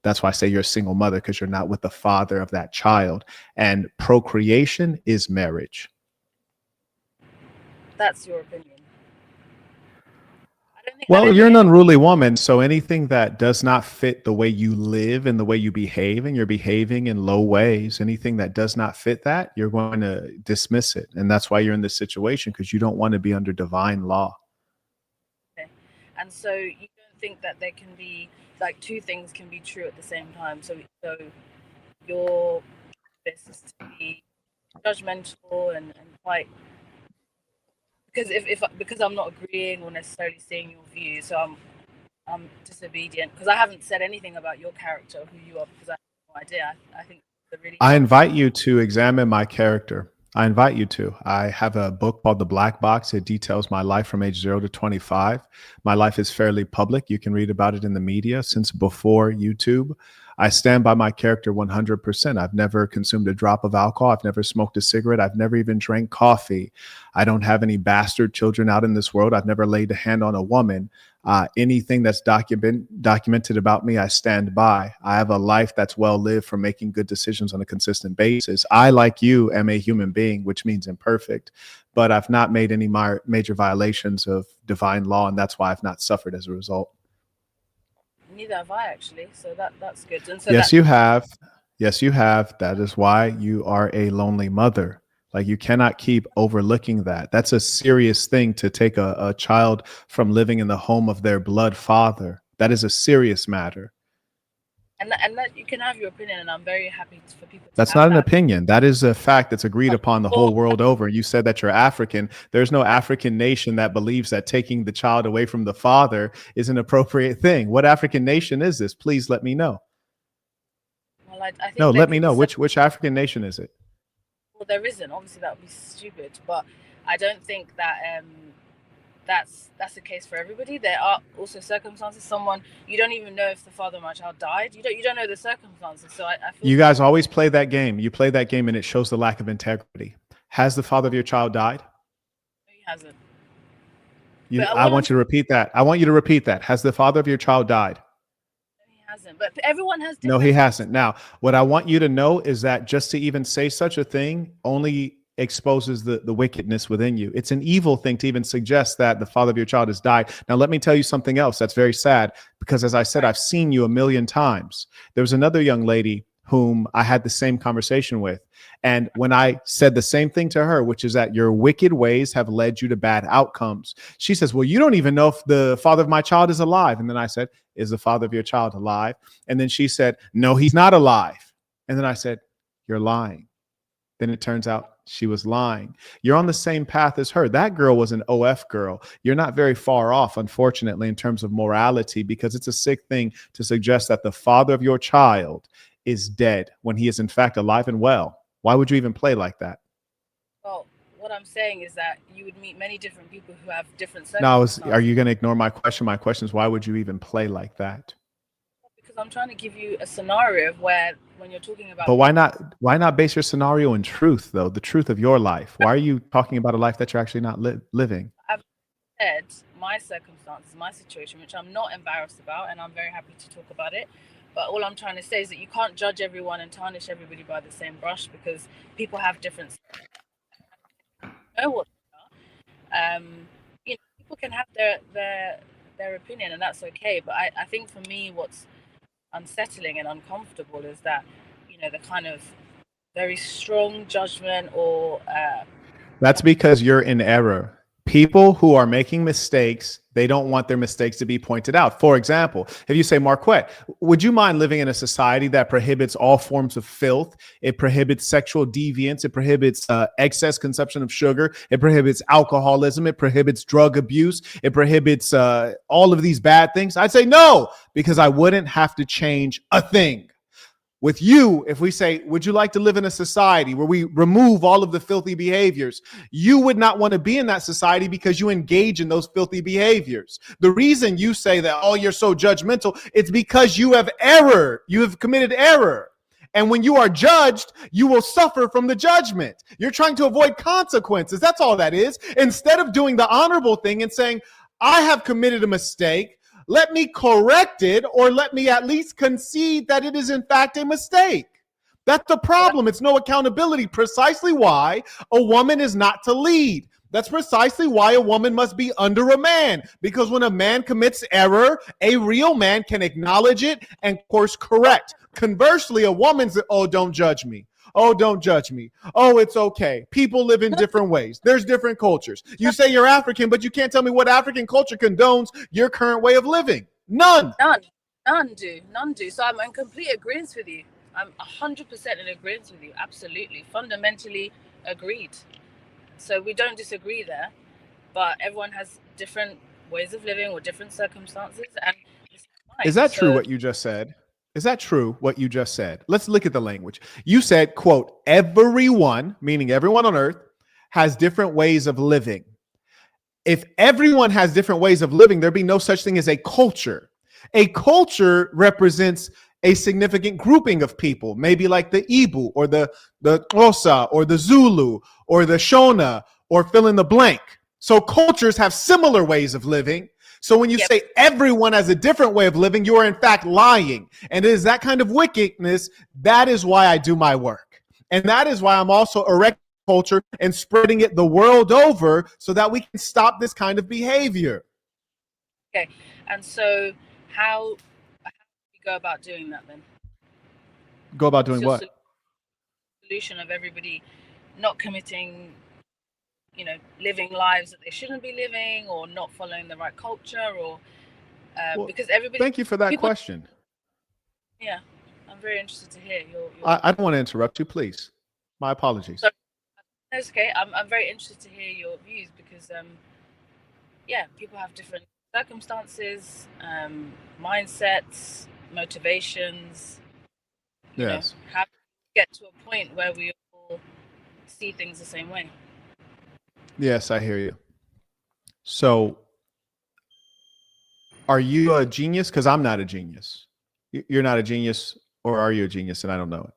That's why I say you're a single mother, because you're not with the father of that child. And procreation is marriage. That's your opinion. Well, you're an unruly woman, so anything that does not fit the way you live and the way you behave, and you're behaving in low ways, anything that does not fit that, you're going to dismiss it. And that's why you're in this situation, because you don't want to be under divine law. Okay. And so you don't think that there can be, like, two things can be true at the same time. So your this is to be judgmental and quite, because I'm not agreeing or necessarily seeing your view, so I'm disobedient because I haven't said anything about your character or who you are, because I have no idea. I think I invite you to examine my character. I invite you to. I have a book called The Black Box. It details my life from age 0 to 25. My life is fairly public. You can read about it in the media since before YouTube. I stand by my character 100%. I've never consumed a drop of alcohol. I've never smoked a cigarette. I've never even drank coffee. I don't have any bastard children out in this world. I've never laid a hand on a woman. Anything that's documented about me, I stand by. I have a life that's well lived from making good decisions on a consistent basis. I, like you, am a human being, which means imperfect, but I've not made any major violations of divine law, and that's why I've not suffered as a result. Neither have I, actually, so that's good. And so yes, you have. Yes, you have. That is why you are a lonely mother. Like, you cannot keep overlooking that. That's a serious thing, to take a child from living in the home of their blood father. That is a serious matter. And that you can have your opinion, and I'm very happy for people to That's have not an that. opinion. That is a fact that's agreed upon the whole world over. You said that you're African. There's no African nation that believes that taking the child away from the father is an appropriate thing. What African nation is this? Please let me know. Well, I think no, let me know. Which African nation is it? Well, there isn't. Obviously, that would be stupid. But I don't think that that's the case for everybody. There are also circumstances. Someone, you don't even know if the father of my child died. You don't know the circumstances. So I feel you guys always play that game. You play that game, and it shows the lack of integrity. Has the father of your child died? No, he hasn't. I want you to repeat that. I want you to repeat that. Has the father of your child died? Hasn't, but everyone has no, he hasn't. Now, what I want you to know is that just to even say such a thing only exposes the wickedness within you. It's an evil thing to even suggest that the father of your child has died. Now, let me tell you something else that's very sad, because as I said, I've seen you a million times. There was another young lady whom I had the same conversation with. And when I said the same thing to her, which is that your wicked ways have led you to bad outcomes, she says, well, you don't even know if the father of my child is alive. And then I said, is the father of your child alive? And then she said, no, he's not alive. And then I said, you're lying. Then it turns out she was lying. You're on the same path as her. That girl was an OF girl. You're not very far off, unfortunately, in terms of morality, because it's a sick thing to suggest that the father of your child is dead when he is in fact alive and well. Why would you even play like that? Well, what I'm saying is that you would meet many different people who have different circumstances. Now, are you going to ignore my question? My question is, why would you even play like that? Because I'm trying to give you a scenario of where, when you're talking about. But why not base your scenario in truth, though? The truth of your life. Why are you talking about a life that you're actually not living? I've said my circumstances, my situation, which I'm not embarrassed about, and I'm very happy to talk about it. But all I'm trying to say is that you can't judge everyone and tarnish everybody by the same brush, because people have different. You know what they are. People can have their opinion, and that's okay. But I think for me, what's unsettling and uncomfortable is that, the kind of very strong judgment or. That's because you're in error. People who are making mistakes, they don't want their mistakes to be pointed out. For example, if you say, Marquette, would you mind living in a society that prohibits all forms of filth? It prohibits sexual deviance. It prohibits excess consumption of sugar. It prohibits alcoholism. It prohibits drug abuse. It prohibits all of these bad things. I'd say no, because I wouldn't have to change a thing. With you, if we say, would you like to live in a society where we remove all of the filthy behaviors? You would not want to be in that society because you engage in those filthy behaviors. The reason you say that, oh, you're so judgmental, it's because you have error. You have committed error. And when you are judged, you will suffer from the judgment. You're trying to avoid consequences. That's all that is. Instead of doing the honorable thing and saying, I have committed a mistake. let me correct it, or let me at least concede that it is in fact a mistake. That's the problem. It's no accountability. Precisely why a woman is not to lead. That's precisely why a woman must be under a man, because when a man commits error, a real man can acknowledge it and course correct. Conversely, a woman's, oh, don't judge me. Oh, don't judge me. Oh, it's okay. People live in different ways. There's different cultures. You say you're African, but you can't tell me what African culture condones your current way of living. None. None do. So I'm in complete agreement with you. I'm 100% in agreement with you. Absolutely. Fundamentally agreed. So we don't disagree there, but everyone has different ways of living or different circumstances. And is that true what you just said? Is that true what you just said? Let's look at the language. You said, quote, everyone, meaning everyone on earth, has different ways of living. If everyone has different ways of living, there'd be no such thing as a culture. A culture represents a significant grouping of people, maybe like the Ibu or the Xhosa or the Zulu or the Shona or fill in the blank. So cultures have similar ways of living. So when you say everyone has a different way of living, you are in fact lying. And it is that kind of wickedness. That is why I do my work. And that is why I'm also erecting culture and spreading it the world over so that we can stop this kind of behavior. Okay. And so how do we go about doing that then? Go about doing what? Solution of everybody not committing, living lives that they shouldn't be living, or not following the right culture, or because everybody. Thank you for that question. Yeah, I'm very interested to hear your I don't want to interrupt you, please. My apologies. That's okay. I'm very interested to hear your views because, people have different circumstances, mindsets, motivations. Yes. How to get to a point where we all see things the same way. Yes, I hear you. So, are you a genius? Because I'm not a genius. You're not a genius, or are you a genius and I don't know it?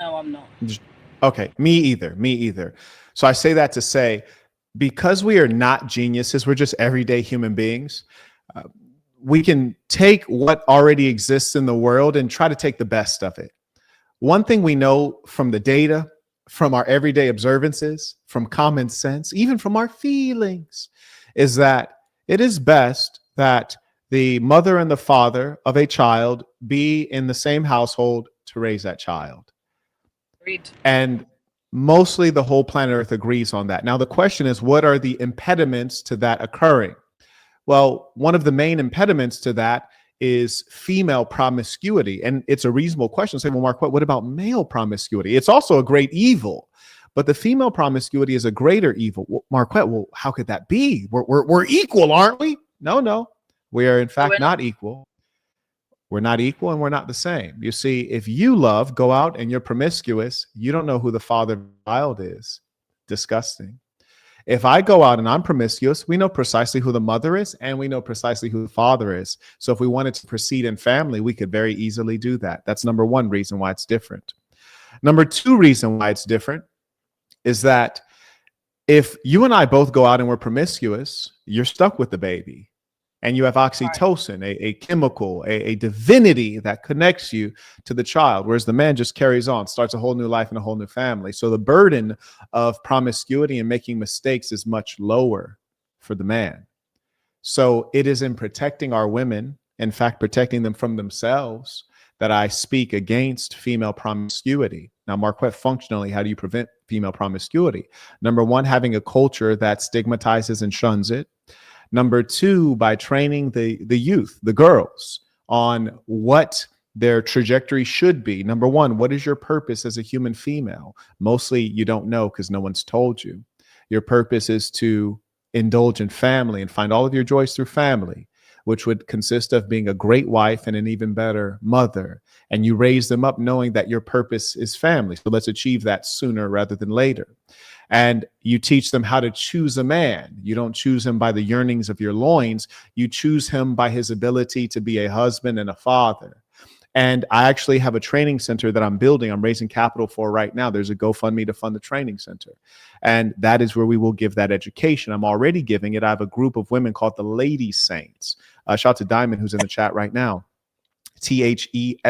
No, I'm not. Okay, me either. So I say that to say, because we are not geniuses, we're just everyday human beings. We can take what already exists in the world and try to take the best of it. One thing we know from the data, from our everyday observances, from common sense, even from our feelings, is that it is best that the mother and the father of a child be in the same household to raise that child. Agreed. And mostly the whole planet Earth agrees on that. Now, the question is, what are the impediments to that occurring? Well, one of the main impediments to that is female promiscuity. And it's a reasonable question to say, well, Marquette, what about male promiscuity? It's also a great evil, but the female promiscuity is a greater evil. Well, Marquette, well, how could that be? We're equal, aren't we? No, we are in fact not equal. We're not equal and we're not the same. You see, if you go out and you're promiscuous, you don't know who the father of the child is. Disgusting. If I go out and I'm promiscuous, we know precisely who the mother is and we know precisely who the father is. So if we wanted to proceed in family, we could very easily do that. That's number one reason why it's different. Number two reason why it's different is that if you and I both go out and we're promiscuous, you're stuck with the baby. And you have oxytocin, a chemical, a divinity that connects you to the child, whereas the man just carries on, starts a whole new life and a whole new family. So the burden of promiscuity and making mistakes is much lower for the man. So it is in protecting our women, in fact, protecting them from themselves, that I speak against female promiscuity. Now, Marquette, functionally, how do you prevent female promiscuity? Number one, having a culture that stigmatizes and shuns it. Number two, by training the youth, the girls, on what their trajectory should be. Number one, what is your purpose as a human female? Mostly you don't know because no one's told you. Your purpose is to indulge in family and find all of your joys through family, which would consist of being a great wife and an even better mother. And you raise them up knowing that your purpose is family. So let's achieve that sooner rather than later. And you teach them how to choose a man. You don't choose him by the yearnings of your loins. You choose him by his ability to be a husband and a father. And I actually have a training center that I'm building. I'm raising capital for right now. There's a GoFundMe to fund the training center. And that is where we will give that education. I'm already giving it. I have a group of women called the Lady Saints. Shout out to Diamond, who's in the chat right now. THESASN.com.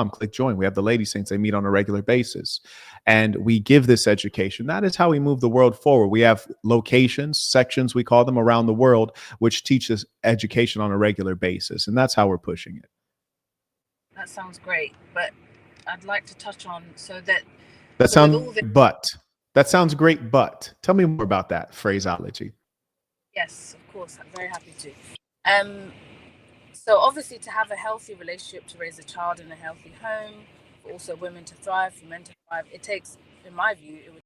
Click join. We have the Lady Saints. They meet on a regular basis. And we give this education. That is how we move the world forward. We have locations, sections, we call them, around the world, which teach us education on a regular basis. And that's how we're pushing it. That sounds great. But I'd like to touch on that sounds great, but tell me more about that phraseology. Yes, of course. I'm very happy to. So obviously, to have a healthy relationship, to raise a child in a healthy home, for also women to thrive, for men to thrive, it takes, in my view, it would